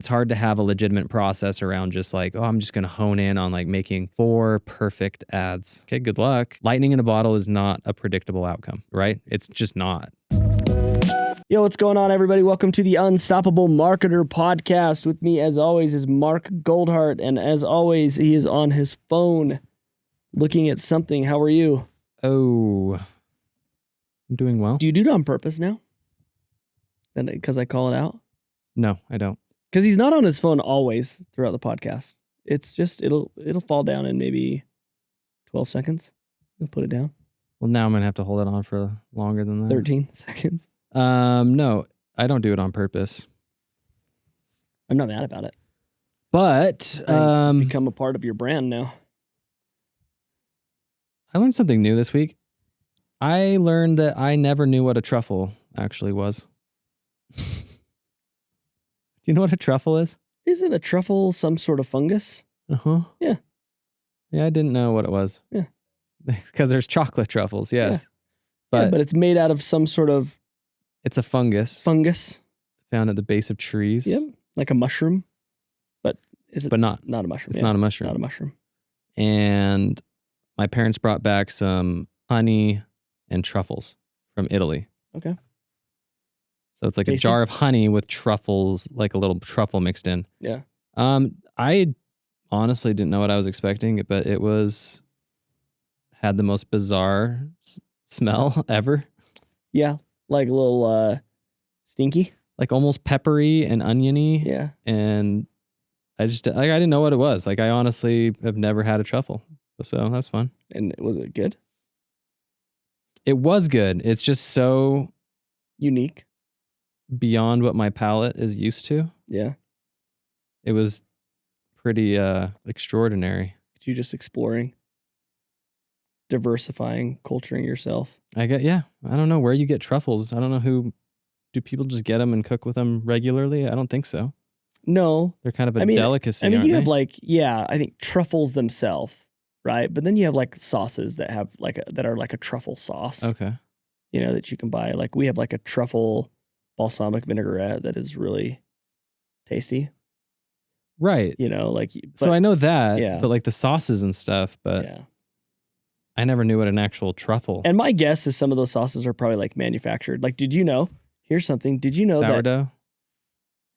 It's hard to have a legitimate process around just like, oh, I'm just going to hone in on like making 4 perfect ads. Okay, good luck. Lightning in a bottle is not a predictable outcome, right? It's just not. Yo, what's going on, everybody? Welcome to the Unstoppable Marketer podcast. With me, as always, is Mark Goldhart. And as always, he is on his phone looking at something. How are you? Oh, I'm doing well. Do you do it on purpose now? Because I call it out? No, I don't. Because he's not on his phone always throughout the podcast. It's just, it'll fall down in maybe 12 seconds. You'll put it down. Well, now I'm going to have to hold it on for longer than that. 13 seconds. No, I don't do it on purpose. I'm not mad about it. But It's just become a part of your brand now. I learned something new this week. I learned that I never knew what a truffle actually was. Do you know what a truffle is? Isn't a truffle some sort of fungus? Uh-huh. Yeah. Yeah, I didn't know what it was. Yeah. Because there's chocolate truffles, yes. Yeah. But it's made out of some sort of... It's a fungus. Fungus. Found at the base of trees. Yep. Like a mushroom. But is it... But not a mushroom. It's not a mushroom. Not a mushroom. And my parents brought back some honey and truffles from Italy. Okay. So it's like Tasty? a jar of honey with truffles, like a little truffle mixed in. Yeah. I honestly didn't know what I was expecting, but it had the most bizarre smell ever. Yeah. Like a little stinky. Like almost peppery and oniony. Yeah. And I didn't know what it was. Like I honestly have never had a truffle. So that's fun. And was it good? It was good. It's just so unique. Beyond what my palate is used to. Yeah. It was pretty extraordinary. You just exploring, diversifying, culturing yourself. I don't know where you get truffles. I don't know do people just get them and cook with them regularly? I don't think so. No. They're kind of a delicacy. You have I think truffles themselves, right? But then you have like sauces that have that are like a truffle sauce. Okay. You know, that you can buy. Like we have like a truffle balsamic vinaigrette that is really tasty. Right. You know, so I know that, yeah. But like the sauces and stuff, but yeah. I never knew what an actual truffle. And my guess is some of those sauces are probably like manufactured. Like, did you know? Here's something. Did you know sourdough?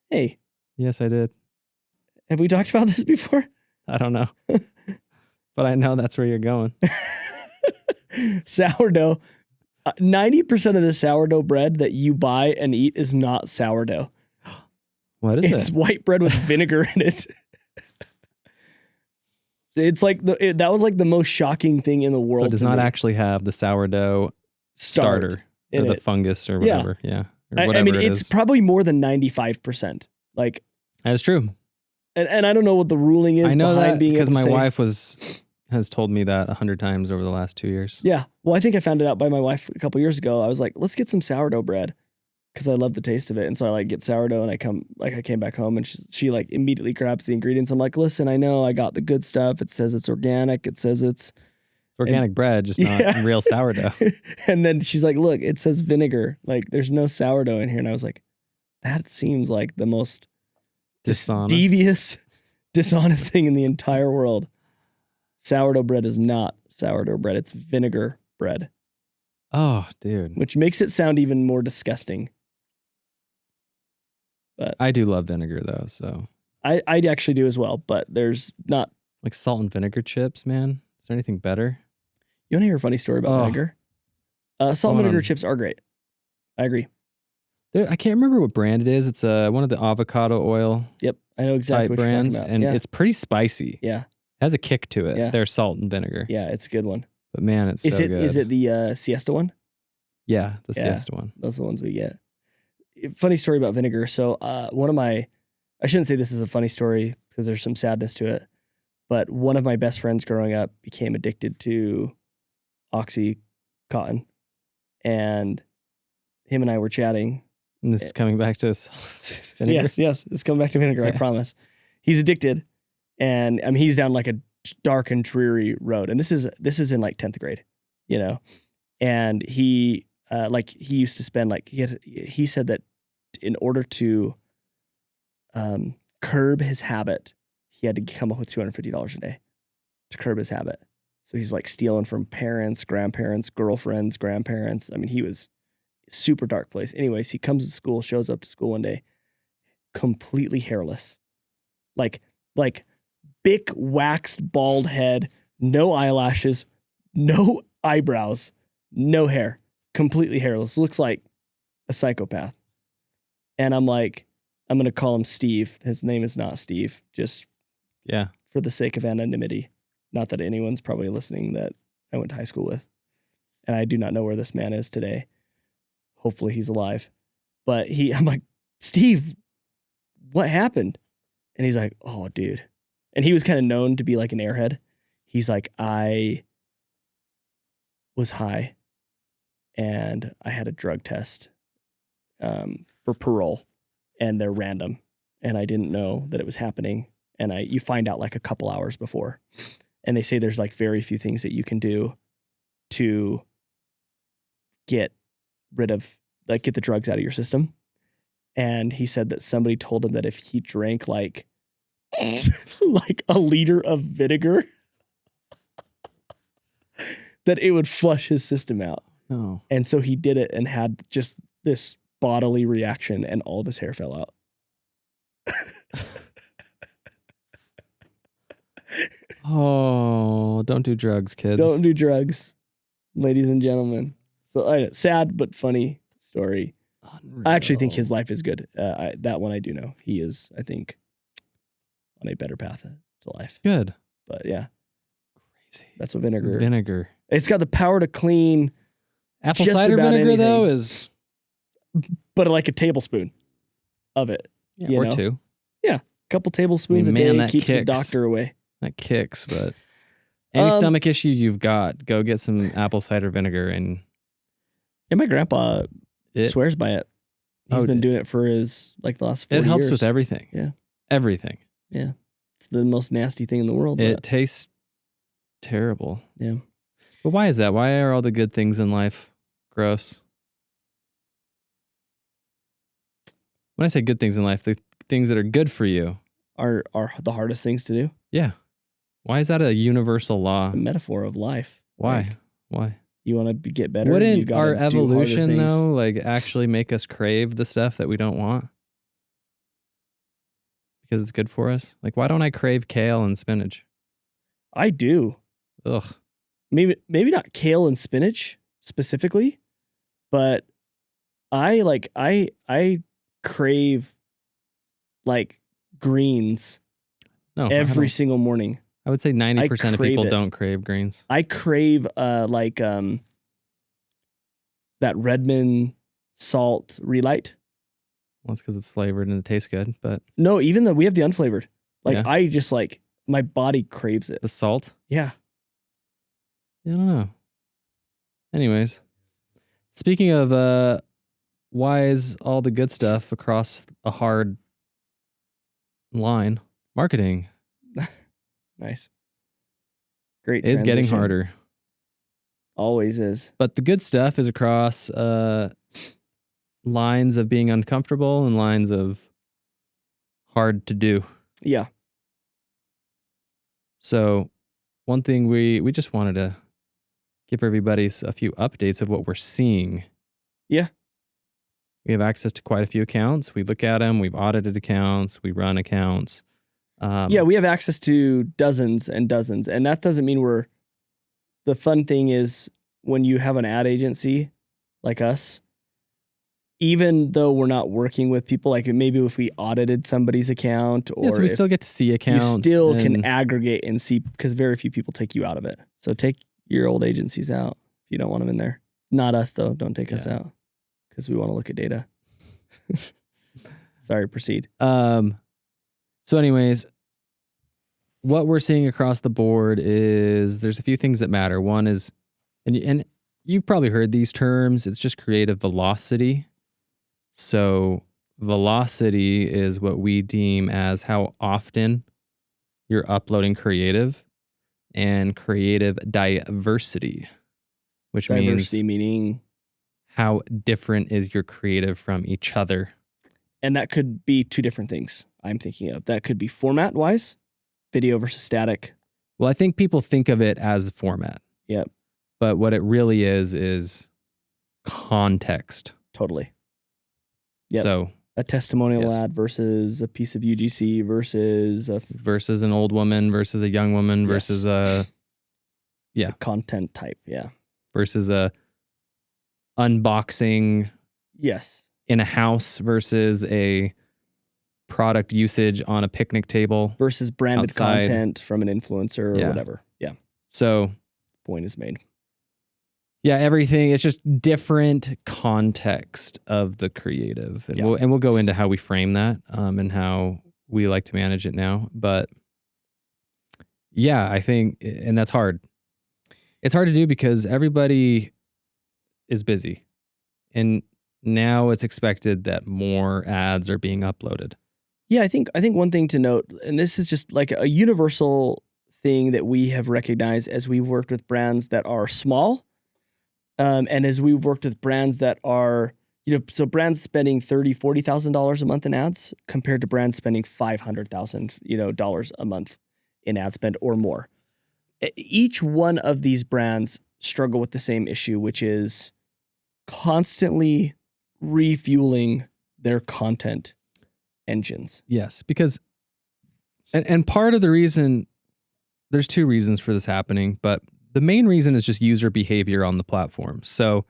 Hey. Yes, I did. Have we talked about this before? I don't know. But I know that's where you're going. Sourdough. 90% of the sourdough bread that you buy and eat is not sourdough. What is it? It's white bread with vinegar in it. It's like that was like the most shocking thing in the world. So it does not actually have the sourdough starter or the fungus or whatever. Yeah. Or whatever it's probably more than 95%. Like that is true. And I don't know what the ruling is. I know behind that being because my wife has told me that 100 times over the last 2 years. Yeah. Well, I think I found it out by my wife a couple years ago. I was like, let's get some sourdough bread because I love the taste of it. And so I get sourdough and I came back home and she immediately grabs the ingredients. I'm like, listen, I know I got the good stuff. It says it's organic. It says it's organic bread, just not real sourdough. And then she's like, look, it says vinegar. Like there's no sourdough in here. And I was like, that seems like the most devious, dishonest thing in the entire world. Sourdough bread is not sourdough bread. It's vinegar bread. Oh, dude. Which makes it sound even more disgusting. But I do love vinegar though, so. I actually do as well, but there's not. Like salt and vinegar chips, man. Is there anything better? You want to hear a funny story about vinegar? Salt and vinegar chips are great. I agree. I can't remember what brand it is. It's one of the avocado oil. Yep. I know exactly what brands, you're talking about. And it's pretty spicy. Yeah. It has a kick to it. Yeah. They're salt and vinegar. Yeah, it's a good one. But man, it's so good. Is it the Siesta one? Yeah, the Siesta one. Those are the ones we get. Funny story about vinegar. So I shouldn't say this is a funny story because there's some sadness to it, but one of my best friends growing up became addicted to Oxycontin, and him and I were chatting. And this is coming back to vinegar? Yes, it's coming back to vinegar, I promise. He's addicted, and I mean he's down like a dark and dreary road. And this is in like 10th grade, you know. And he he used to spend he said that in order to curb his habit, he had to come up with $250 a day to curb his habit. So he's like stealing from parents, grandparents, girlfriends, grandparents. I mean, he was a super dark place. Anyways, he comes to school, shows up to school one day, completely hairless. Like big waxed bald head, no eyelashes, no eyebrows, no hair, completely hairless. Looks like a psychopath. And I'm like, I'm going to call him Steve. His name is not Steve, just for the sake of anonymity. Not that anyone's probably listening that I went to high school with. And I do not know where this man is today. Hopefully he's alive. But I'm like, Steve, what happened? And he's like, oh, dude. And he was kind of known to be like an airhead. He's like, I was high and I had a drug test for parole and they're random. And I didn't know that it was happening. And you find out like a couple hours before. And they say there's like very few things that you can do to get rid of, like get the drugs out of your system. And he said that somebody told him that if he drank like a liter of vinegar, that it would flush his system out. Oh. And so he did it and had just this bodily reaction and all of his hair fell out. Oh, don't do drugs, kids. Don't do drugs, ladies and gentlemen. So sad but funny story. Unreal. I actually think his life is good. That one I do know. He is, I think, on a better path to life. Good. But yeah. Crazy. That's what vinegar. Vinegar. It's got the power to clean. Apple just cider about vinegar, anything. though, is... But like a tablespoon of it. Yeah, or two. Yeah. A couple tablespoons a day keeps the doctor away. That kicks, but any stomach issue you've got, go get some apple cider vinegar. And my grandpa swears by it. He's been doing it for his, like, the last 40 years. It helps with everything. Yeah. Everything. Yeah. It's the most nasty thing in the world. It tastes terrible. Yeah. But why is that? Why are all the good things in life gross? When I say good things in life, the things that are good for you are the hardest things to do. Yeah. Why is that a universal law? It's a metaphor of life. Why? Like, Why? You want to get better? Wouldn't our evolution, though, like actually make us crave the stuff that we don't want? Because it's good for us? Like, why don't I crave kale and spinach? I do. Ugh. Maybe not kale and spinach specifically, but I crave like greens every single morning. I would say 90% of people don't crave greens. I crave that Redmond salt relight. Well, it's because it's flavored and it tastes good, but no, even though we have the unflavored. Like I just like my body craves it. The salt? Yeah. I don't know. Anyways, speaking of why is all the good stuff across a hard line? Marketing. Nice. Great. It's getting harder. Always is. But the good stuff is across lines of being uncomfortable and lines of hard to do. Yeah. So one thing we just wanted to give everybody a few updates of what we're seeing. Yeah. We have access to quite a few accounts. We look at them. We've audited accounts. We run accounts. We have access to dozens and dozens. And that doesn't mean the fun thing is when you have an ad agency like us, even though we're not working with people, like maybe if we audited somebody's account or so we still get to see accounts. You still can aggregate and see because very few people take you out of it. So take your old agencies out if you don't want them in there. Not us though. Don't take us out because we want to look at data. Sorry, proceed. So anyways, what we're seeing across the board is there's a few things that matter. One is, and you've probably heard these terms, it's just creative velocity. So velocity is what we deem as how often you're uploading creative, and creative diversity, which means meaning how different is your creative from each other. And that could be two different things I'm thinking of. That could be format-wise, video versus static. Well, I think people think of it as format. Yep. But what it really is context. Totally. Yep. So a testimonial ad versus a piece of UGC versus an old woman versus a young woman versus a content type. Yeah. Versus a unboxing. Yes. In a house versus a product usage on a picnic table versus branded outside. Content from an influencer or whatever. Yeah. So point is made. Yeah, everything. It's just different context of the creative, and we'll go into how we frame that and how we like to manage it now. But yeah, I think, and that's hard. It's hard to do because everybody is busy, and now it's expected that more ads are being uploaded. Yeah, I think one thing to note, and this is just like a universal thing that we have recognized as we've worked with brands that are small. And as we've worked with brands that are, so brands spending $30,000, $40,000 a month in ads compared to brands spending $500,000, dollars a month in ad spend or more. Each one of these brands struggle with the same issue, which is constantly refueling their content engines. Yes, because, and part of the reason, there's two reasons for this happening, but the main reason is just user behavior on the platform. So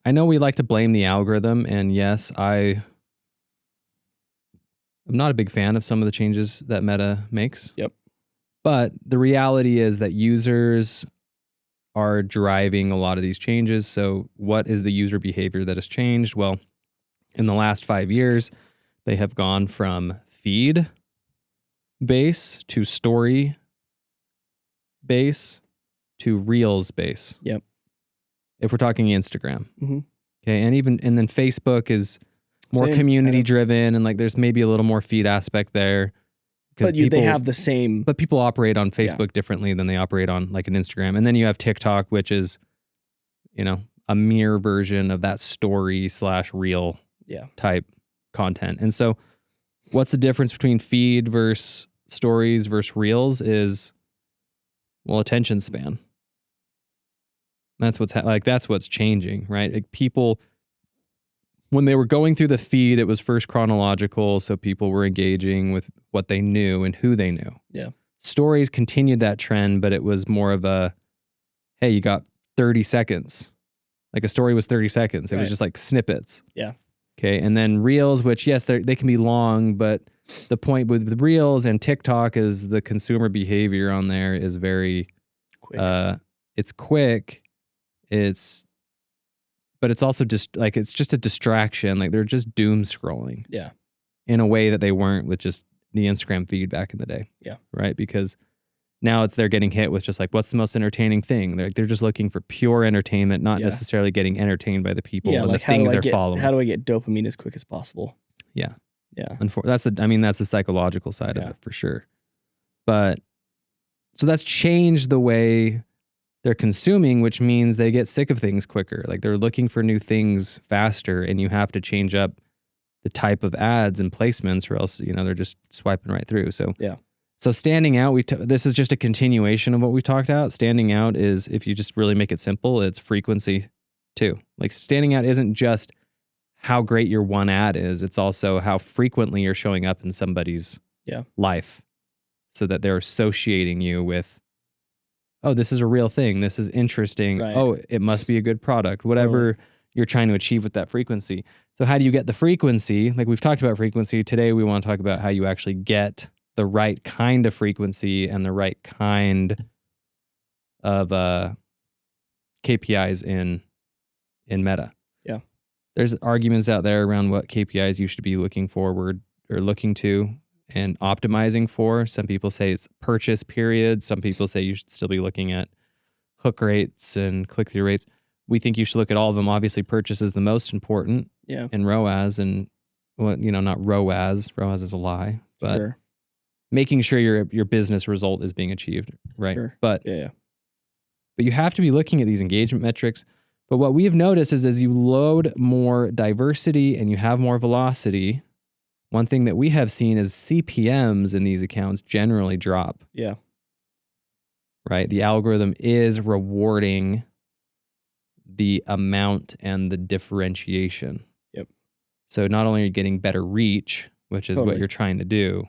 I know we like to blame the algorithm, and yes, I'm not a big fan of some of the changes that Meta makes. Yep. But the reality is that users are driving a lot of these changes. So what is the user behavior that has changed? Well, in the last 5 years, they have gone from feed base to story base to Reels base. Yep. If we're talking Instagram. Mm-hmm. Okay. And then Facebook is more community driven, and like there's maybe a little more feed aspect there. But they have the same. But people operate on Facebook differently than they operate on like an Instagram. And then you have TikTok, which is, a mere version of that story / reel type content. And so what's the difference between feed versus stories versus reels is, well, attention span. That's what's changing, right? Like people, when they were going through the feed, it was first chronological, so people were engaging with what they knew and who they knew. Yeah. Stories continued that trend, but it was more of a, hey, you got 30 seconds. Like a story was 30 seconds. It was just like snippets. Yeah. Okay. And then reels, which yes, they can be long, but the point with the reels and TikTok is the consumer behavior on there is very quick. It's quick. But it's also just like, it's just a distraction. Like they're just doom scrolling. Yeah. In a way that they weren't with just the Instagram feed back in the day. Yeah. Right. Because now they're getting hit with just like, what's the most entertaining thing? They're just looking for pure entertainment, not necessarily getting entertained by the people and like the things they're following. How do I get dopamine as quick as possible? Yeah. Yeah. That's the psychological side of it for sure. But so that's changed the way they're consuming, which means they get sick of things quicker. Like they're looking for new things faster, and you have to change up the type of ads and placements, or else, they're just swiping right through. So, So standing out, this is just a continuation of what we talked about. Standing out is, if you just really make it simple, it's frequency too. Like standing out isn't just how great your one ad is. It's also how frequently you're showing up in somebody's life, so that they're associating you with, oh, this is a real thing. This is interesting. Right. Oh, it must be a good product. Whatever you're trying to achieve with that frequency. So how do you get the frequency? Like we've talked about frequency. Today we want to talk about how you actually get the right kind of frequency and the right kind of KPIs in Meta. Yeah. There's arguments out there around what KPIs you should be looking forward or looking to and optimizing for. Some people say it's purchase period. Some people say you should still be looking at hook rates and click-through rates. We think you should look at all of them. Obviously, purchase is the most important. Yeah. And ROAS, and not ROAS. ROAS is a lie, but making sure your business result is being achieved, right? Sure. But you have to be looking at these engagement metrics. But what we've noticed is as you load more diversity and you have more velocity, one thing that we have seen is CPMs in these accounts generally drop. Yeah. Right? The algorithm is rewarding the amount and the differentiation. Yep. So not only are you getting better reach, which is what you're trying to do,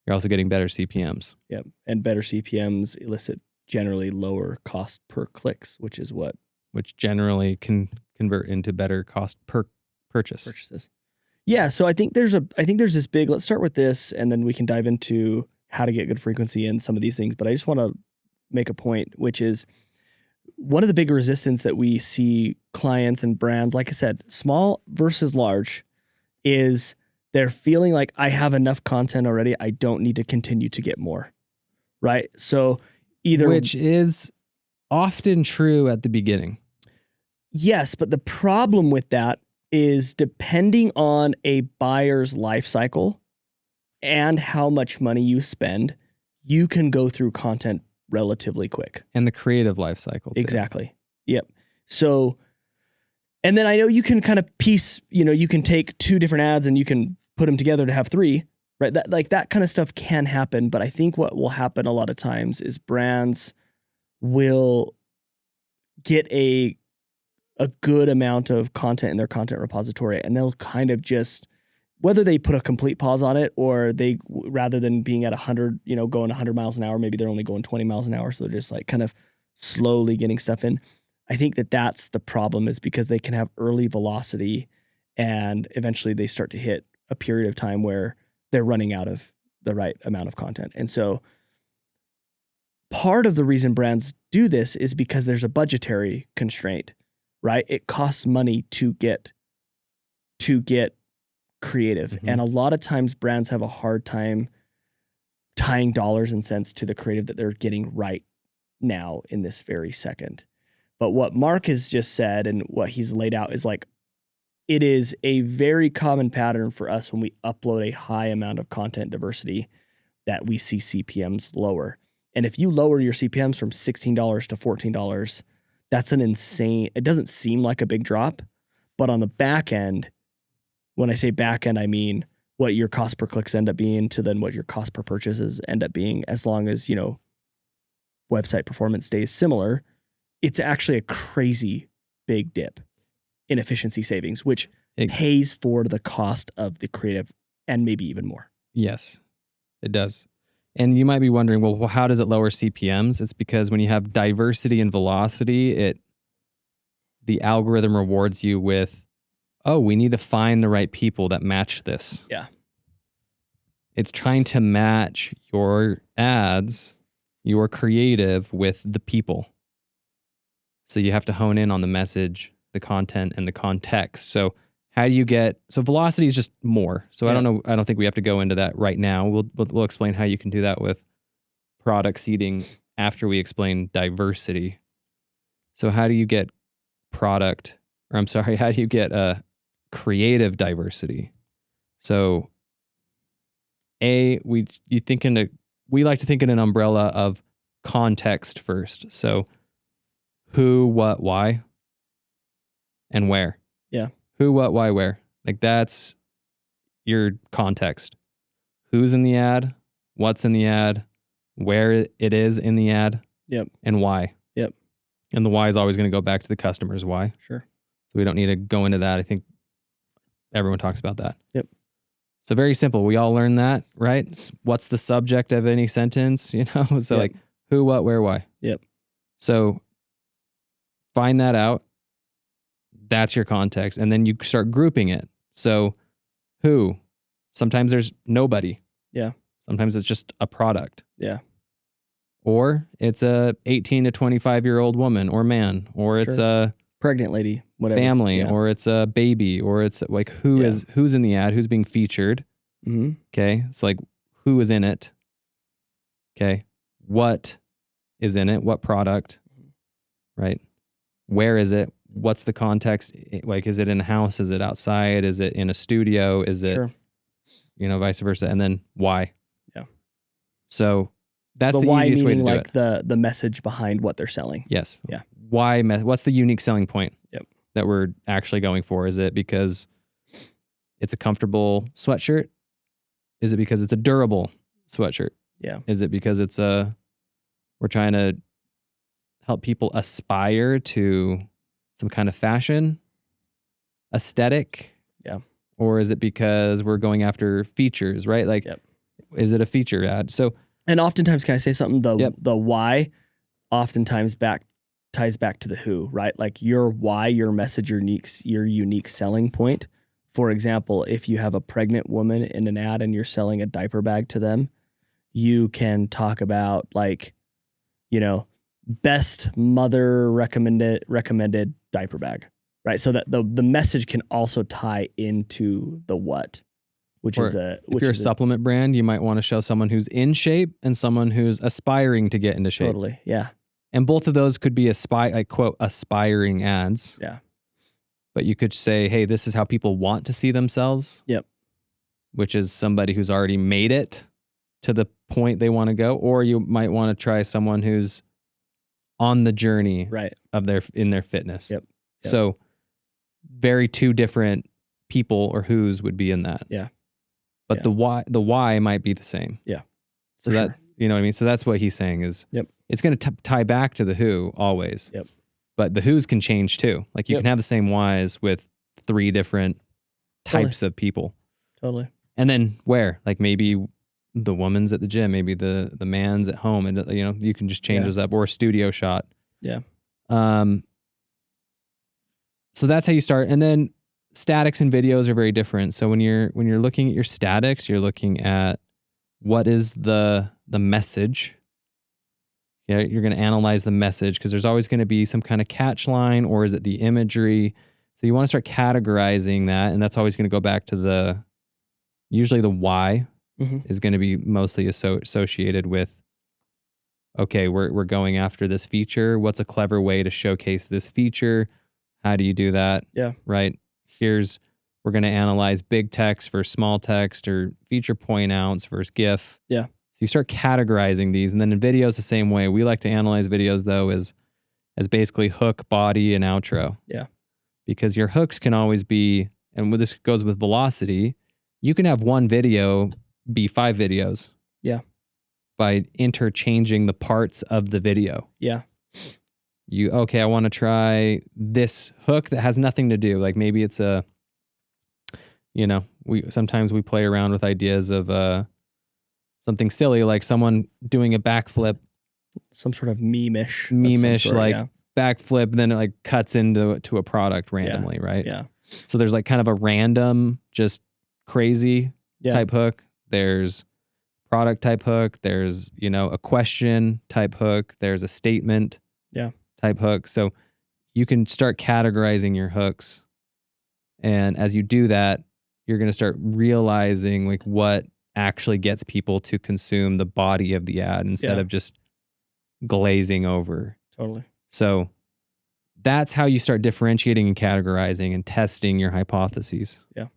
you're also getting better CPMs. Yep. And better CPMs elicit generally lower cost per clicks, which generally can convert into better cost per purchases. Yeah. So I think there's this big, let's start with this and then we can dive into how to get good frequency and some of these things. But I just want to make a point, which is one of the big resistance that we see clients and brands, like I said, small versus large, is they're feeling like I have enough content already. I don't need to continue to get more. Right. So which is often true at the beginning. Yes. But the problem with that is depending on a buyer's life cycle and how much money you spend, you can go through content relatively quick. And the creative life cycle too. Exactly. Yep. So, and then I know you can kind of piece, you can take 2 different ads and you can put them together to have 3, right? That kind of stuff can happen. But I think what will happen a lot of times is brands will get a good amount of content in their content repository and they'll kind of just, whether they put a complete pause on it or they, rather than being at 100, going 100 miles an hour, maybe they're only going 20 miles an hour. So they're just like kind of slowly getting stuff in. I think that's the problem, is because they can have early velocity and eventually they start to hit a period of time where they're running out of the right amount of content. And so part of the reason brands do this is because there's a budgetary constraint, right? It costs money to get creative. Mm-hmm. And a lot of times brands have a hard time tying dollars and cents to the creative that they're getting right now in this very second. But what Mark has just said and what he's laid out is like, it is a very common pattern for us when we upload a high amount of content diversity that we see CPMs lower. And if you lower your CPMs from $16 to $14, that's an insane, it doesn't seem like a big drop, but on the back end, when I say back end, I mean what your cost per clicks end up being to then what your cost per purchases end up being, as long as, website performance stays similar. It's actually a crazy big dip in efficiency savings, which pays for the cost of the creative and maybe even more. Yes, it does. And you might be wondering, well, how does it lower CPMs? It's because when you have diversity and velocity, the algorithm rewards you with, oh, we need to find the right people that match this. Yeah. It's trying to match your ads, your creative with the people. So you have to hone in on the message, the content, and the context. So how do you so velocity is just more. So yeah. I don't think we have to go into that right now. We'll explain how you can do that with product seeding after we explain diversity. So how do you get how do you get creative diversity? So we like to think in an umbrella of context first. So who, what, why, and where. Yeah. Who, what, why, where. Like that's your context. Who's in the ad, what's in the ad, where it is in the ad, yep, and why. Yep. And the why is always going to go back to the customer's why. Sure. So we don't need to go into that. I think everyone talks about that. Yep. So very simple. We all learn that, right? What's the subject of any sentence, So yep. Like who, what, where, why. Yep. So find that out. That's your context. And then you start grouping it. So who? Sometimes there's nobody. Yeah. Sometimes it's just a product. Yeah. Or it's a 18 to 25-year-old woman or man, or it's a pregnant lady, whatever. Family, yeah. Or it's a baby, or it's like who's in the ad, who's being featured. Mm-hmm. Okay. It's like who is in it. Okay. What is in it? What product? Right. Where is it? What's the context? Like, is it in a house? Is it outside? Is it in a studio? Is it, vice versa? And then why? Yeah. So that's the easiest way to do it. The message behind what they're selling. Yes. Yeah. what's the unique selling point Yep. that we're actually going for? Is it because it's a comfortable sweatshirt? Is it because it's a durable sweatshirt? Yeah. Is it because we're trying to help people aspire to some kind of fashion aesthetic? Yeah. Or is it because we're going after features, right? Like, is it a feature ad? So, and oftentimes, can I say something? The why oftentimes ties back to the who, right? Like your why, your message, your unique selling point. For example, if you have a pregnant woman in an ad and you're selling a diaper bag to them, you can talk about like, best mother recommended diaper bag, right? So that the message can also tie into the what, if you're a supplement brand, you might want to show someone who's in shape and someone who's aspiring to get into shape. Totally, yeah. And both of those could be quote aspiring ads. Yeah. But you could say, hey, this is how people want to see themselves. Yep. Which is somebody who's already made it to the point they want to go. Or you might want to try someone who's on the journey of in their fitness. Yep. So very two different people or who's would be in that. Yeah. But the why might be the same. Yeah. So that, you know what I mean? So that's what he's saying is it's going to tie back to the who always. Yep. But the who's can change too. Like you can have the same whys with 3 different types of people. Totally. And then where? Like maybe the woman's at the gym, maybe the man's at home, and you can just change those up, or a studio shot. Yeah. So that's how you start. And then statics and videos are very different. So when you're looking at your statics, you're looking at what is the message. Yeah, you're going to analyze the message because there's always going to be some kind of catch line, or is it the imagery? So you want to start categorizing that, and that's always going to go back to usually the why is going to be mostly associated with, okay, we're going after this feature. What's a clever way to showcase this feature? How do you do that? Yeah. Right. We're going to analyze big text versus small text, or feature point outs versus GIF. Yeah. So you start categorizing these, and then in videos the same way. We like to analyze videos though as basically hook, body, and outro. Yeah. Because your hooks can always be, and this goes with velocity, you can have one video be 5 videos. Yeah. By interchanging the parts of the video. Yeah. I want to try this hook that has nothing to do. Like maybe it's sometimes we play around with ideas of something silly, like someone doing a backflip. Some sort of meme-ish, backflip, then it like cuts into a product randomly, right? Yeah. So there's like kind of a random, just crazy type hook. There's product type hook. There's, a question type hook. There's a statement type hook. So you can start categorizing your hooks. And as you do that, you're going to start realizing like what actually gets people to consume the body of the ad instead of just glazing over. Totally. So that's how you start differentiating and categorizing and testing your hypotheses. Yeah.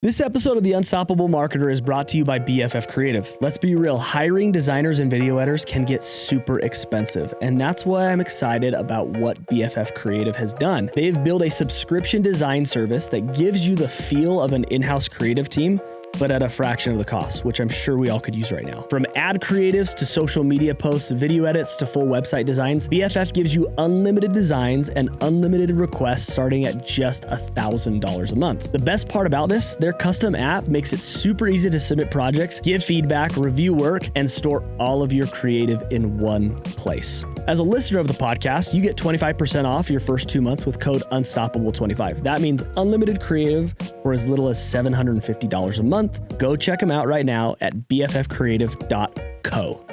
This episode of The Unstoppable Marketer is brought to you by BFF Creative. Let's be real, hiring designers and video editors can get super expensive, and that's why I'm excited about what BFF Creative has done. They've built a subscription design service that gives you the feel of an in-house creative team, but at a fraction of the cost, which I'm sure we all could use right now. From ad creatives to social media posts, video edits to full website designs, BFF gives you unlimited designs and unlimited requests starting at just $1,000 a month. The best part about this, their custom app makes it super easy to submit projects, give feedback, review work, and store all of your creative in one place. As a listener of the podcast, you get 25% off your first 2 months with code Unstoppable25. That means unlimited creative for as little as $750 a month. Go check them out right now at bffcreative.co.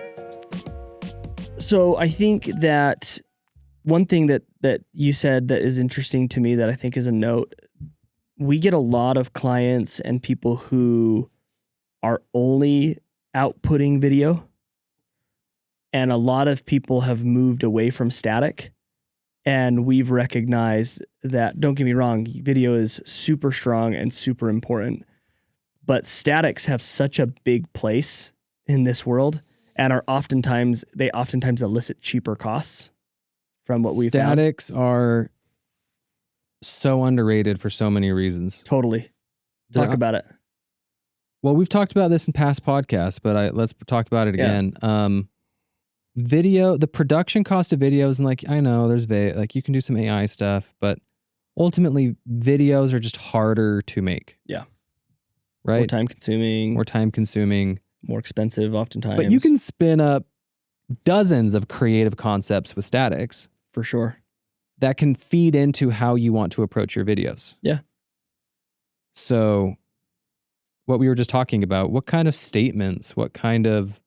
So I think that one thing that you said that is interesting to me that I think is a note, we get a lot of clients and people who are only outputting video. And a lot of people have moved away from static, and we've recognized that, don't get me wrong, video is super strong and super important, but statics have such a big place in this world and they oftentimes elicit cheaper costs from what we've found. Statics are so underrated for so many reasons. Totally. Talk about it. Well, we've talked about this in past podcasts, but let's talk about it again. Video, the production cost of videos, and like, I know there's like you can do some AI stuff, but ultimately videos are just harder to make. Yeah. Right? More time consuming. More expensive oftentimes. But you can spin up dozens of creative concepts with statics. For sure. That can feed into how you want to approach your videos. Yeah. So what we were just talking about, what kind of statements, what kind of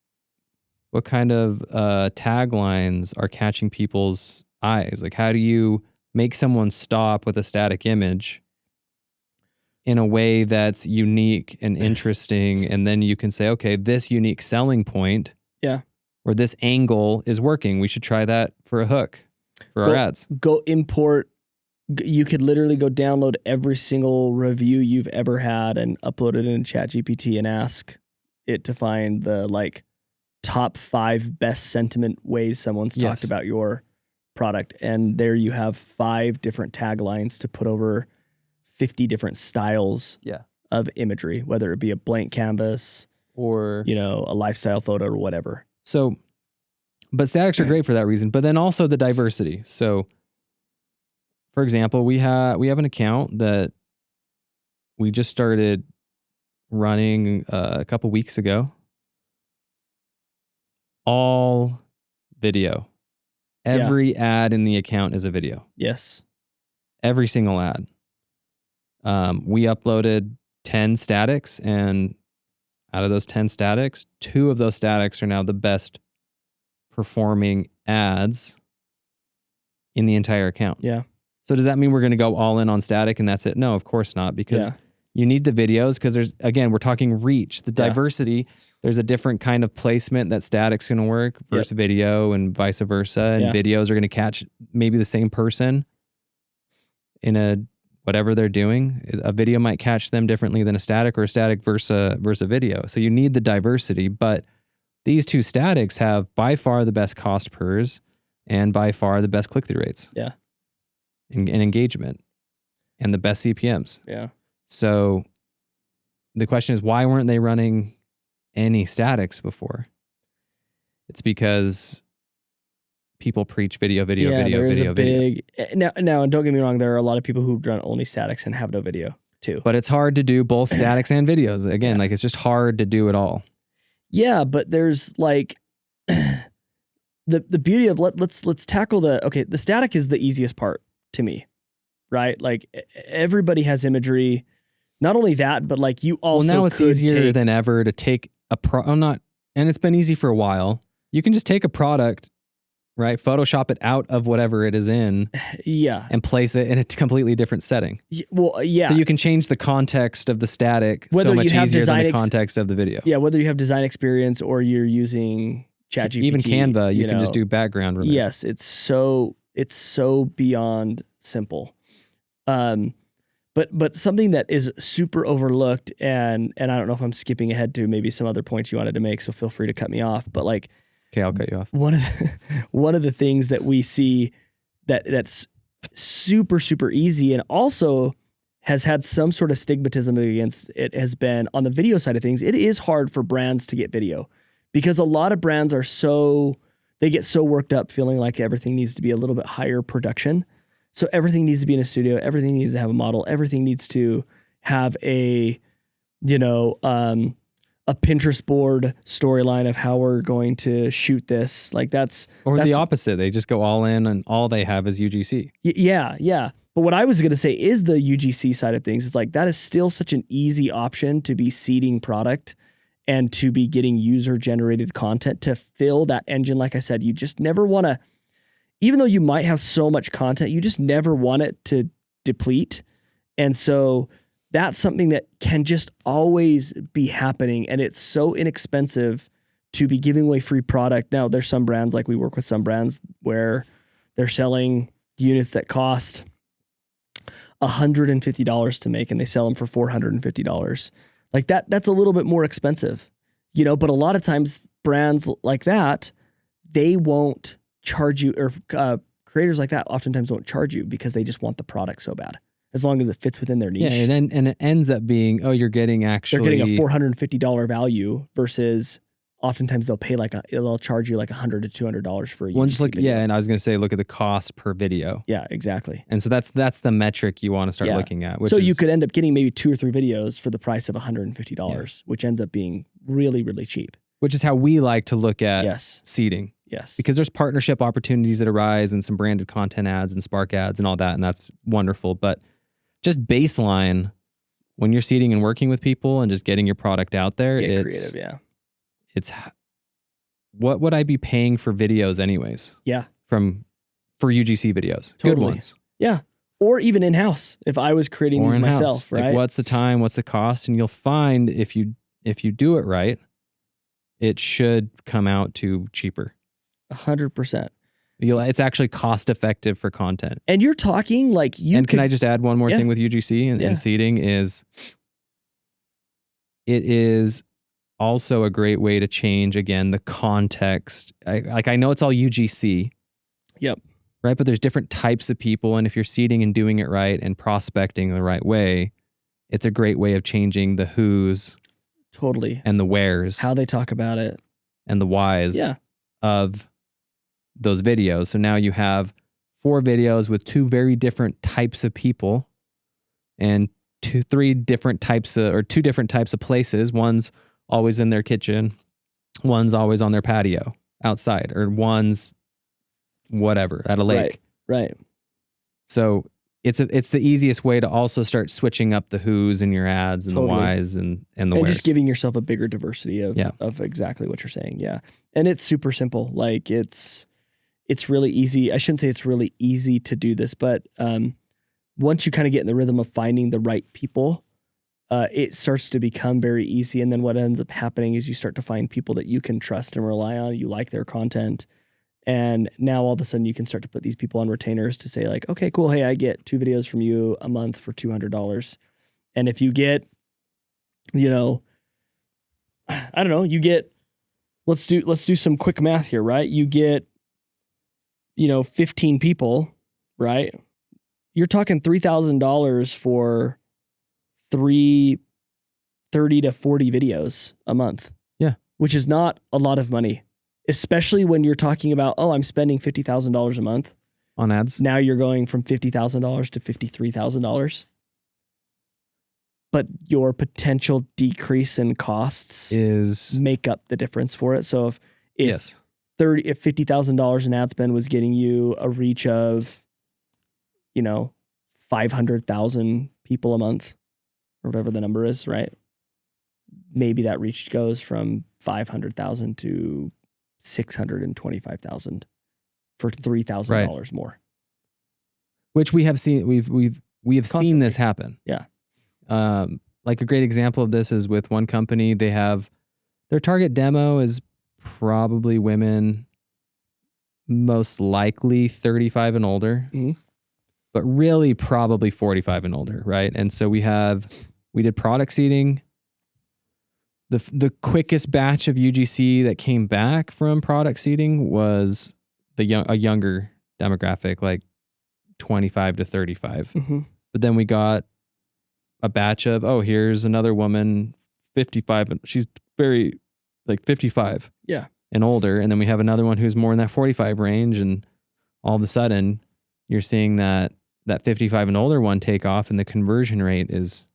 taglines are catching people's eyes? Like, how do you make someone stop with a static image in a way that's unique and interesting? And then you can say, okay, this unique selling point, or this angle is working. We should try that for a hook for our ads. Go import. You could literally go download every single review you've ever had and upload it in ChatGPT and ask it to find the like top 5 best sentiment ways someone's talked about your product. And there you have 5 different taglines to put over 50 different styles of imagery, whether it be a blank canvas or, you know, a lifestyle photo or whatever. So, but statics are great for that reason, but then also the diversity. So for example, we have an account that we just started running a couple weeks ago. All video. Every ad in the account is a video. Yes. Every single ad. We uploaded 10 statics, and out of those 10 statics, 2 of those statics are now the best performing ads in the entire account. Yeah. So does that mean we're going to go all in on static and that's it? No, of course not, because you need the videos, because there's, again, we're talking reach, the diversity. There's a different kind of placement that static's going to work versus video, and vice versa. And videos are going to catch maybe the same person in a whatever they're doing. A video might catch them differently than a static, or a static versus a video. So you need the diversity, but these 2 statics have by far the best cost pers and by far the best click-through rates. Yeah. And engagement and the best CPMs. Yeah. So the question is, why weren't they running any statics before? It's because people preach video. Now, and don't get me wrong, there are a lot of people who run only statics and have no video too. But it's hard to do both statics and videos. Again, like it's just hard to do it all. Yeah, but there's like the beauty of let's tackle the static is the easiest part to me, right? Like everybody has imagery. Not only that, but like you also now it's easier than ever to take a and it's been easy for a while. You can just take a product, right? Photoshop it out of whatever it is in. Yeah. And place it in a completely different setting. Well, yeah. So you can change the context of the static so much easier than the context of the video. Yeah, whether you have design experience or you're using ChatGPT. Even Canva, you can just do background removal. Yes, it's so beyond simple. But something that is super overlooked, and I don't know if I'm skipping ahead to maybe some other points you wanted to make, so feel free to cut me off. But like, okay, I'll cut you off. One of the things that we see that's super easy, and also has had some sort of stigmatism against it, has been on the video side of things. It is hard for brands to get video, because a lot of brands they get so worked up feeling like everything needs to be a little bit higher production. So everything needs to be in a studio. Everything needs to have a model. Everything needs to have a Pinterest board storyline of how we're going to shoot this. Like that's the opposite. They just go all in, and all they have is UGC. Yeah. But what I was going to say is the UGC side of things. It's like that is still such an easy option to be seeding product and to be getting user generated content to fill that engine. Like I said, you just never want to, even though you might have so much content, you just never want it to deplete. And so that's something that can just always be happening. And it's so inexpensive to be giving away free product. Now, there's some brands, like we work with some brands where they're selling units that cost $150 to make, and they sell them for $450. Like that's a little bit more expensive, but a lot of times brands like that, they won't charge you or creators like that oftentimes won't charge you because they just want the product so bad, as long as it fits within their niche. Yeah, and it ends up being, oh, you're getting actually... They're getting a $450 value versus oftentimes they'll charge you like $100 to $200 for a UGC video. Yeah, and I was going to say, look at the cost per video. Yeah, exactly. And so that's the metric you want to start looking at. So you could end up getting maybe 2 or 3 videos for the price of $150, which ends up being really, really cheap. Which is how we like to look at seeding. Yes. Because there's partnership opportunities that arise and some branded content ads and Spark ads and all that, and that's wonderful. But just baseline, when you're seeding and working with people and just getting your product out there, it's creative, it's what would I be paying for videos anyways? Yeah. For UGC videos. Totally. Good ones. Yeah. Or even in-house, if I was creating these myself, right? Like, what's the time, what's the cost? And you'll find if you do it right, it should come out to cheaper. 100%. It's actually cost effective for content. And you're talking like can I just add one more thing with UGC and seeding is it is also a great way to change, again, the context. I know it's all UGC. Yep. Right? But there's different types of people. And if you're seeding and doing it right and prospecting the right way, it's a great way of changing the who's. Totally. And the wheres. How they talk about it. And the whys of those videos. So now you have 4 videos with 2 very different types of people and 2 different types of places. One's always in their kitchen. One's always on their patio outside, or one's whatever at a lake. Right. So it's the easiest way to also start switching up the who's in your ads and the whys and the wheres. And just giving yourself a bigger diversity of exactly what you're saying. Yeah. And it's super simple. Like it's really easy. I shouldn't say it's really easy to do this, but once you kind of get in the rhythm of finding the right people, it starts to become very easy. And then what ends up happening is you start to find people that you can trust and rely on. You like their content. And now all of a sudden you can start to put these people on retainers to say like, okay, cool. Hey, I get 2 videos from you a month for $200. And if you get, I don't know, you get, let's do some quick math here, right? You get, 15 people, right? You're talking $3,000 for 30 to 40 videos a month. Yeah. Which is not a lot of money. Especially when you're talking about, I'm spending $50,000 a month on ads. Now you're going from $50,000 to $53,000. But your potential decrease in costs make up the difference for it. So if $50,000 in ad spend was getting you a reach of, 500,000 people a month or whatever the number is, right? Maybe that reach goes from 500,000 to 625,000 for $3,000 more. Which we have seen. We have seen this happen. Yeah. Like a great example of this is with one company. They have their target demo is probably women, most likely 35 and older, but really probably 45 and older, right? And so we did product seeding. The quickest batch of UGC that came back from product seeding was a younger demographic, like 25 to 35. But then we got a batch of, here's another woman, 55, and she's very like 55 and older. And then we have another one who's more in that 45 range. And all of a sudden you're seeing that 55 and older one take off, and the conversion rate is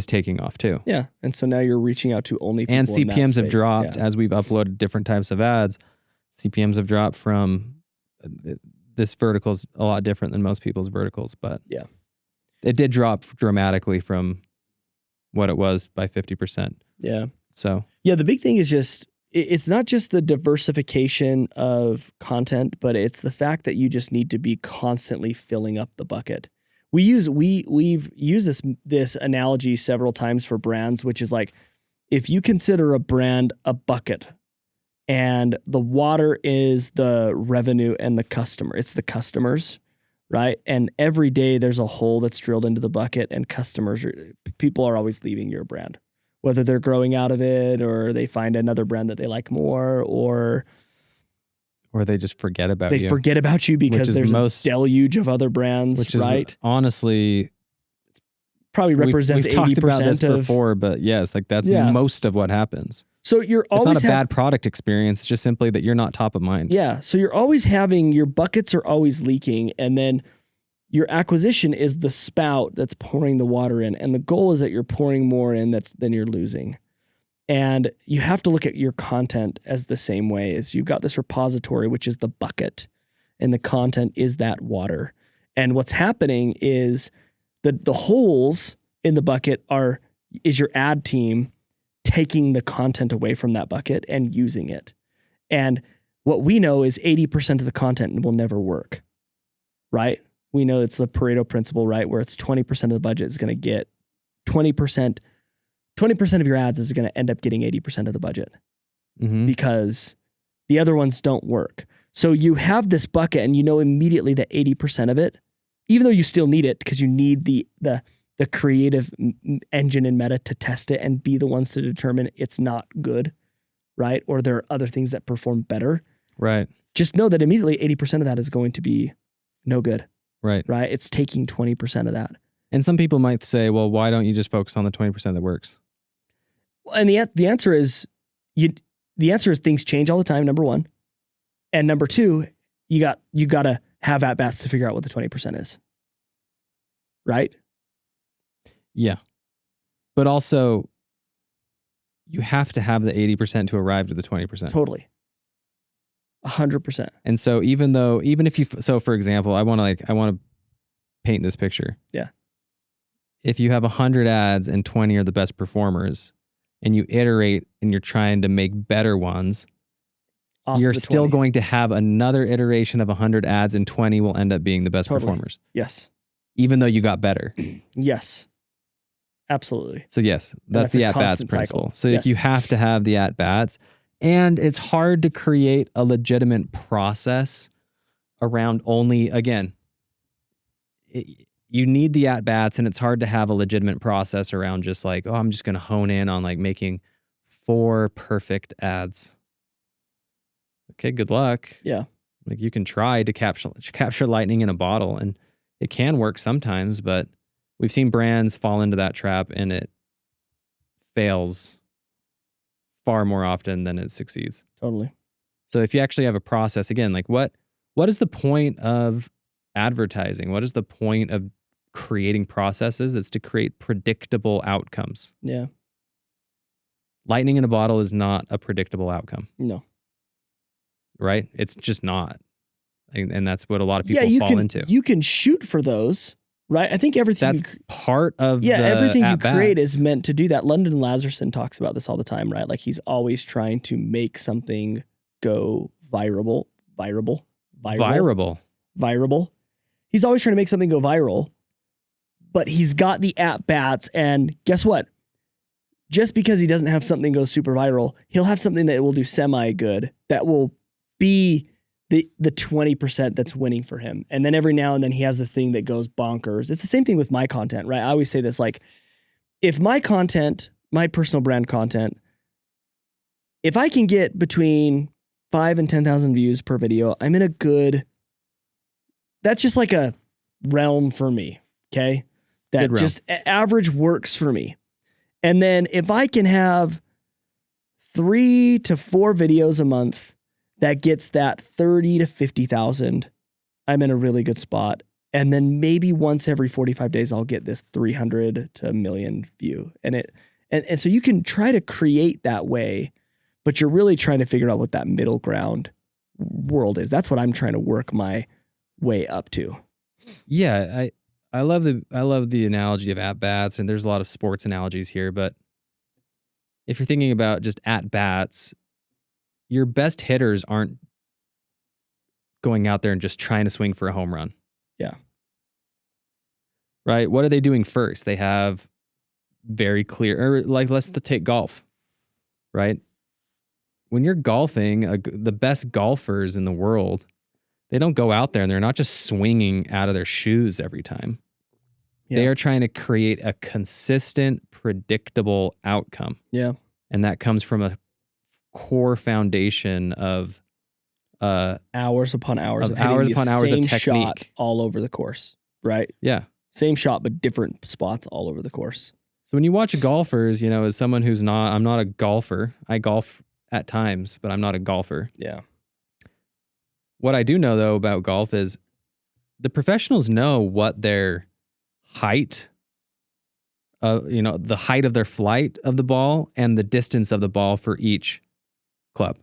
taking off too. Yeah. And so now you're reaching out to only people and in that CPMs have space. dropped as we've uploaded different types of ads. CPMs have dropped from this vertical's a lot different than most people's verticals, but it did drop dramatically from what it was by 50%. Yeah. So the big thing is just, it's not just the diversification of content, but it's the fact that you just need to be constantly filling up the bucket. We've used this analogy several times for brands, which is like, if you consider a brand a bucket and the water is the revenue and the customer, it's the customers, right? And every day there's a hole that's drilled into the bucket, and people are always leaving your brand, whether they're growing out of it or they find another brand that they like more, or Or they just forget about They you. forget about you because there's a deluge of other brands, which is right? honestly probably represents we've talked 80% about this of, before, but yes, like that's most of what happens. So you're always it's not a bad product experience. It's just simply that you're not top of mind. Yeah. So you're always having, your buckets are always leaking, and then your acquisition is the spout that's pouring the water in. And the goal is that you're pouring more in than you're losing. And you have to look at your content as the same way. As you've got this repository, which is the bucket, and the content is that water. And what's happening is the holes in the bucket is your ad team taking the content away from that bucket and using it. And what we know is 80% of the content will never work, right? We know it's the Pareto principle, right? Where it's 20% of the budget is going to get 20% of your ads is going to end up getting 80% of the budget because the other ones don't work. So you have this bucket and you know immediately that 80% of it, even though you still need it because you need the creative engine and meta to test it and be the ones to determine it's not good, right? Or there are other things that perform better. Right. Just know that immediately 80% of that is going to be no good. Right. Right. It's taking 20% of that. And some people might say, well, why don't you just focus on the 20% that works? And the answer is things change all the time, number one. And number two, you got to have at-bats to figure out what the 20% is. Right? Yeah. But also, you have to have the 80% to arrive to the 20%. Totally. 100%. And so for example, I want to paint this picture. Yeah. If you have 100 ads and 20 are the best performers and you iterate and you're trying to make better ones, you're still going to have another iteration of 100 ads and 20 will end up being the best performers. Yes. Even though you got better. Yes. Absolutely. So yes, that's the at-bats principle. So you have to have the at-bats. And it's hard to create a legitimate process around you need the at-bats, and it's hard to have a legitimate process around just like, I'm just going to hone in on like making 4 perfect ads. Okay, good luck. Yeah. Like you can try to capture lightning in a bottle, and it can work sometimes, but we've seen brands fall into that trap and it fails far more often than it succeeds. Totally. So if you actually have a process, again, like what is the point of advertising? What is the point of creating processes? It's to create predictable outcomes. Yeah. Lightning in a bottle is not a predictable outcome. No. Right? It's just not. And that's what a lot of people fall into. You can shoot for those, right? I think everything that's part of everything you at-bats. create is meant to do that. London Lazarson talks about this all the time, right? Like he's always trying to make something go viral. He's always trying to make something go viral, but he's got the at-bats, and guess what? Just because he doesn't have something go super viral, he'll have something that will do semi-good that will be the 20% that's winning for him. And then every now and then he has this thing that goes bonkers. It's the same thing with my content, right? I always say this, like, if my content, my personal brand content, if I can get between 5 and 10,000 views per video, I'm in a good, that's just like a realm for me. Okay. That just average works for me. And then if I can have 3 to 4 videos a month that gets that 30 to 50,000, I'm in a really good spot. And then maybe once every 45 days, I'll get this 300 to 1 million view. And so you can try to create that way, but you're really trying to figure out what that middle ground world is. That's what I'm trying to work my way up to. Yeah. I love the analogy of at-bats, and there's a lot of sports analogies here, but if you're thinking about just at-bats, your best hitters aren't going out there and just trying to swing for a home run. Yeah. Right? What are they doing first? They have very clear, or like let's take golf, right? When you're golfing, the best golfers in the world, they don't go out there and they're not just swinging out of their shoes every time. Yeah. They are trying to create a consistent, predictable outcome. Yeah. And that comes from a core foundation of hours upon hours of hours hitting the upon hours of same technique. shot all over the course, right? Yeah. Same shot, but different spots all over the course. So when you watch golfers, as someone who's I'm not a golfer. I golf at times, but I'm not a golfer. Yeah. What I do know though about golf is the professionals know what their height, the height of their flight of the ball and the distance of the ball for each club,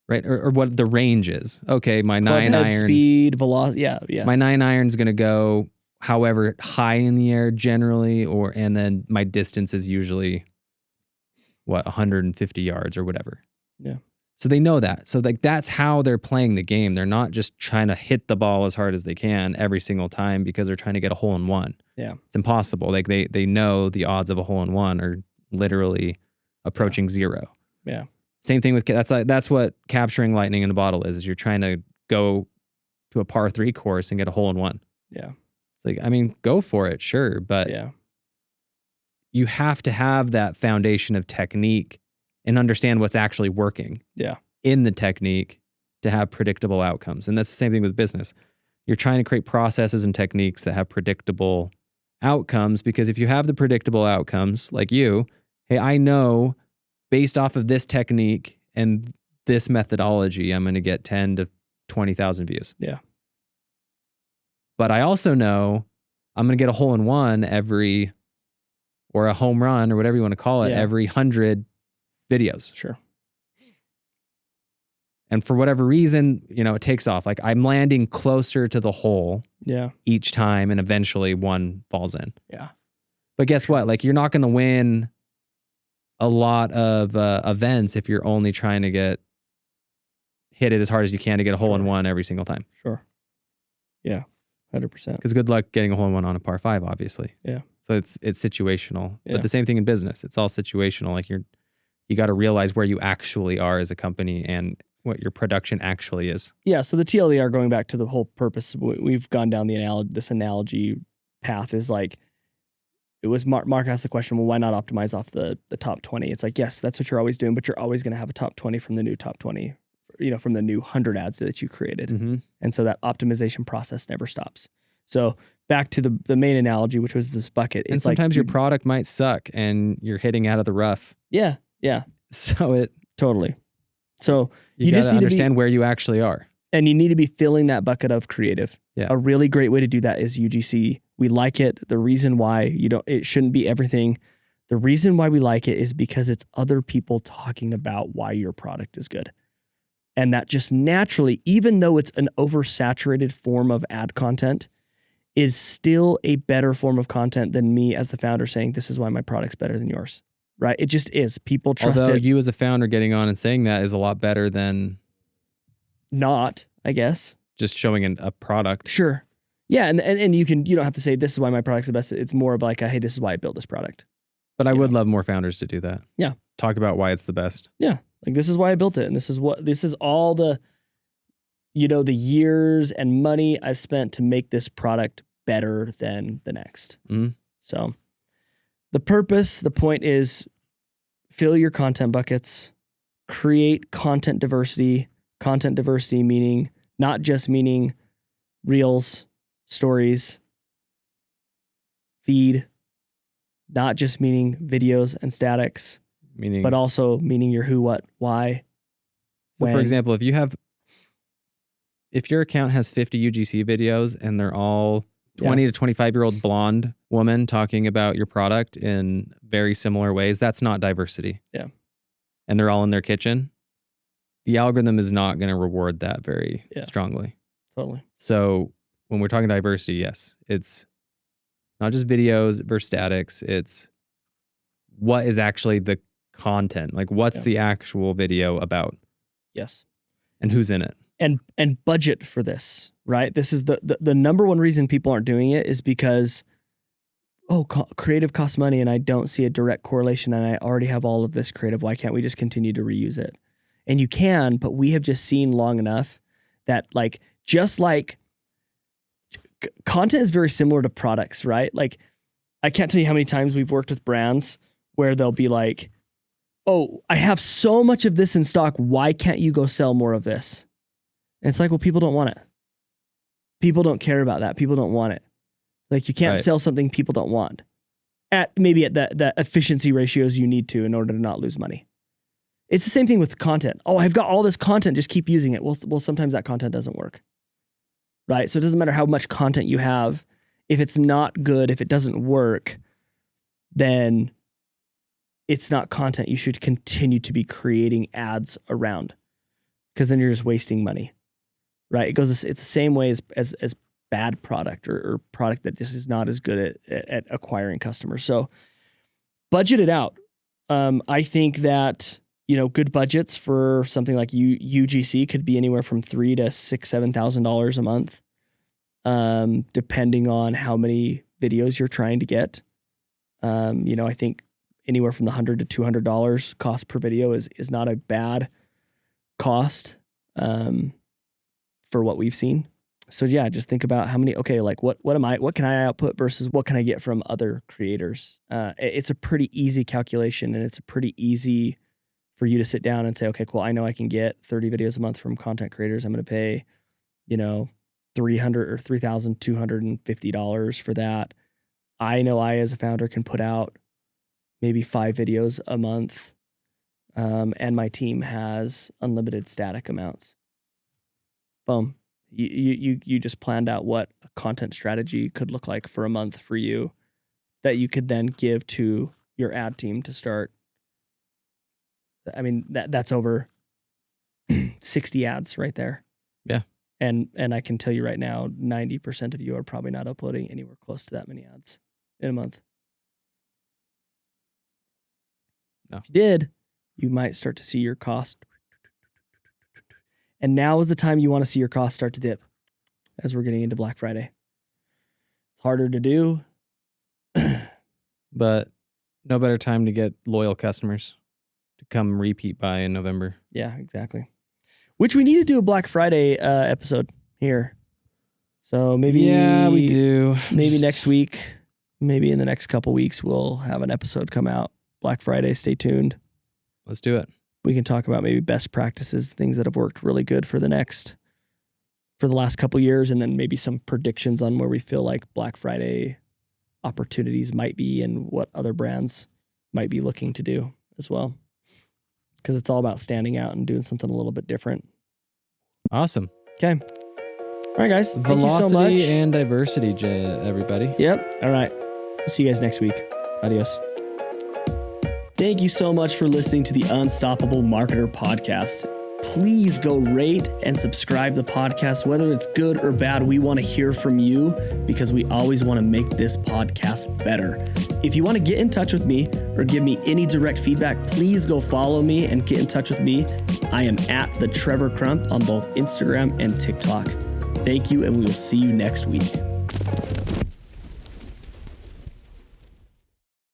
right? Or what the range is. Okay, my Club 9 head, iron, speed, velocity. Yeah, yeah. my 9 iron's going to go however high in the air generally, and then my distance is usually 150 yards or whatever. Yeah. So they know that. So that's how they're playing the game. They're not just trying to hit the ball as hard as they can every single time because they're trying to get a hole in one. Yeah. It's impossible. Like they know the odds of a hole in one are literally approaching zero. Yeah. Same thing with that's what capturing lightning in a bottle is you're trying to go to a par 3 course and get a hole in one. Yeah. It's like, I mean, go for it, sure, but yeah. You have to have that foundation of technique and understand what's actually working in the technique to have predictable outcomes. And that's the same thing with business. You're trying to create processes and techniques that have predictable outcomes, because if you have the predictable outcomes, like hey, I know based off of this technique and this methodology, I'm going to get 10 to 20,000 views. Yeah. But I also know I'm going to get a hole in one or a home run or whatever you want to call it, every 100 videos. Sure. And for whatever reason, it takes off. Like I'm landing closer to the hole each time, and eventually one falls in. Yeah. But guess what? Like you're not going to win a lot of events if you're only trying to hit it as hard as you can to get a hole in one every single time. Sure. Yeah. 100%. Because good luck getting a hole in one on a par 5, obviously. Yeah. So it's situational. But the same thing in business. It's all situational. Like you got to realize where you actually are as a company and what your production actually is. Yeah. So the TLDR, going back to the whole purpose, we've gone down this analogy path, is like, it was Mark asked the question, well, why not optimize off the top 20? It's like, yes, that's what you're always doing, but you're always going to have a top 20 from the new top 20, from the new 100 ads that you created. Mm-hmm. And so that optimization process never stops. So back to the main analogy, which was this bucket. And sometimes your product might suck and you're hitting out of the rough. Yeah. Yeah. So totally. So you just need to understand where you actually are. And you need to be filling that bucket of creative. Yeah. A really great way to do that is UGC. We like it. The reason why it shouldn't be everything. The reason why we like it is because it's other people talking about why your product is good. And that just naturally, even though it's an oversaturated form of ad content, is still a better form of content than me as the founder saying, this is why my product's better than yours. Right? It just is. People trust Although it. you as a founder getting on and saying that is a lot better than not, I guess. Just showing a product. Sure. Yeah, and you don't have to say this is why my product's the best. It's more of like, hey, this is why I built this product. But I would love more founders to do that. Yeah. Talk about why it's the best. Yeah. Like, this is why I built it, and this is all the the years and money I've spent to make this product better than the next. Mm-hmm. So the point is fill your content buckets, create content diversity meaning not just meaning reels, stories, feed, not just meaning videos and statics, but also meaning your who, what, why. So for example, if your account has 50 UGC videos and they're all 20 to 25-year-old blonde woman talking about your product in very similar ways, that's not diversity. Yeah. And they're all in their kitchen, the algorithm is not going to reward that very strongly. Totally. So when we're talking diversity, yes, it's not just videos versus statics. It's what is actually the content. Like what's the actual video about? Yes. And who's in it? And budget for this, right? This is the number one reason people aren't doing it is because, creative costs money and I don't see a direct correlation and I already have all of this creative. Why can't we just continue to reuse it? And you can, but we have just seen long enough that content is very similar to products, right? Like I can't tell you how many times we've worked with brands where they'll be like, oh, I have so much of this in stock. Why can't you go sell more of this? And it's like, well, people don't want it. People don't care about that. People don't want it. Like, you can't sell something people don't want at the efficiency ratios you need to in order to not lose money. It's the same thing with content. Oh, I've got all this content, just keep using it. Well, sometimes that content doesn't work, right? So it doesn't matter how much content you have. If it's not good, if it doesn't work, then it's not content you should continue to be creating ads around, because then you're just wasting money, right? It's the same way as bad product or product that just is not as good at acquiring customers. So budget it out. I think that, good budgets for something like UGC could be anywhere from $3,000 to $6,000-$7,000 a month, depending on how many videos you're trying to get. I think anywhere from the $100 to $200 cost per video is not a bad cost for what we've seen. So yeah, just think about how many. Okay, like what can I output versus what can I get from other creators? It's a pretty easy calculation, and it's a pretty easy for you to sit down and say, okay, cool, I know I can get 30 videos a month from content creators. I'm going to pay, $300 or $3,250 for that. I know I, as a founder, can put out maybe 5 videos a month, and my team has unlimited static amounts. Boom. You just planned out what a content strategy could look like for a month for you that you could then give to your ad team to start. I mean, that's over 60 ads right there. Yeah. And I can tell you right now, 90% of you are probably not uploading anywhere close to that many ads in a month. No. If you did, you might start to see your cost. And now is the time you want to see your costs start to dip as we're getting into Black Friday. It's harder to do. But no better time to get loyal customers to come repeat buy in November. Yeah, exactly. Which we need to do a Black Friday episode here. So maybe... Yeah, we do. Maybe next week, maybe in the next couple weeks, we'll have an episode come out. Black Friday, stay tuned. Let's do it. We can talk about maybe best practices, things that have worked really good for the last couple years, and then maybe some predictions on where we feel like Black Friday opportunities might be and what other brands might be looking to do as well. Because it's all about standing out and doing something a little bit different. Awesome. Okay. All right, guys. Thank you so much. Velocity and diversity, everybody. Yep. All right. See you guys next week. Adios. Thank you so much for listening to the Unstoppable Marketer podcast. Please go rate and subscribe the podcast, whether it's good or bad. We want to hear from you because we always want to make this podcast better. If you want to get in touch with me or give me any direct feedback, please go follow me and get in touch with me. I am at the Trevor Crump on both Instagram and TikTok. Thank you, and we will see you next week.